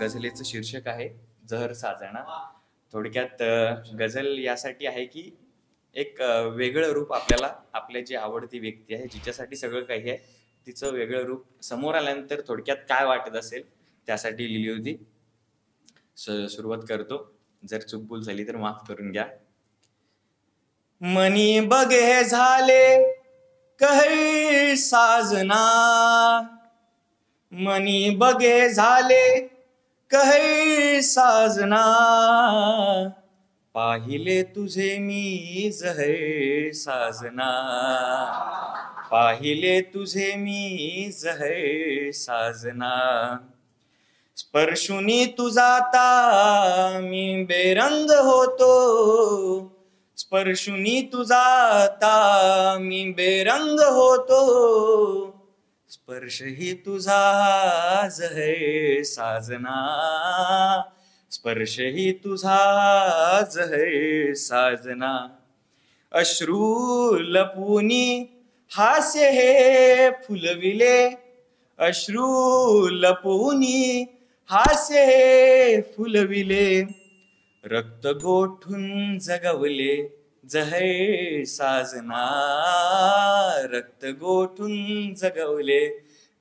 गझलेचं शीर्षक आहे जहर साजना. थोडक्यात गझल यासाठी आहे की एक वेगळं रूप आपल्याला, आपल्या जी आवडती व्यक्ती आहे, जिच्यासाठी सगळं काही आहे, तिचं वेगळं रूप समोर आल्यानंतर थोडक्यात काय वाटत असेल त्यासाठी लिहिली होती. सुरुवात करतो. जर चूकभूल झाली तर माफ करून घ्या. मनी बगे झाले कहै साजना, मनी बगे झाले कहै साजना, पाहिले तुझे मी जहर साजना, पाहिले तुझे मी जहर साजना, स्पर्शुनी तुझाता मी बेरंग होतो, स्पर्शुनी तुझाता मी बेरंग होतो, स्पर्श ही तुझा जहर साजना, स्पर्श ही तुझा जहर साजना, अश्रू लपुनी हास्य हे फुलविले, अश्रू लपुनी हास्य हे फुलविले, रक्त गोठून जगवले जहर साजना, रक्त गोठून जगवले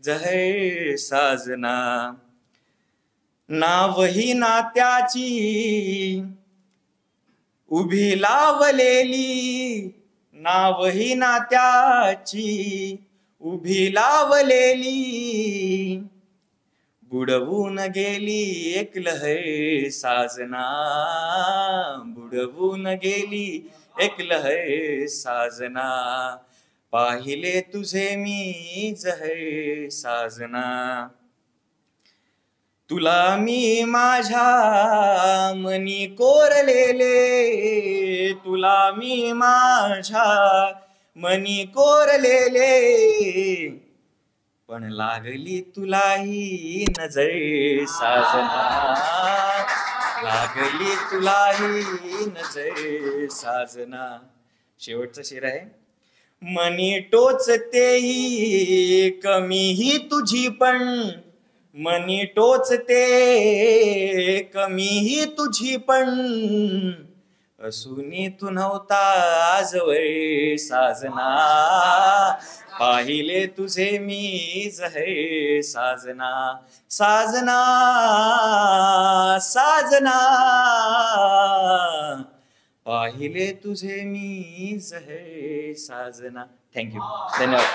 जहर साजना, नावही नात्याची उभी लावलेली, नावही नात्याची उभी लावलेली, बुडवून गेली एक लहर साजना, बुडवून गेली एक लहर साजना, पाहिले तुझे मी जहर साजना, तुला मी माझ्या मनी कोरलेले, तुला मी माझ्या मनी कोरलेले, पण लागली तुलाही नजर साजना, लागली तुलाही नजर साजना. शेवटचा शेर आहे. मनी टोचतेही कमीही तुझी पण, मनी टोचते कमीही तुझी पण, असूनी तू नव्हता आजवर साजना, पाहिले तुझे मी जहर साजना, साजना साजना, पाहिले तुझे मी जहर साजना. थँक्यू, धन्यवाद.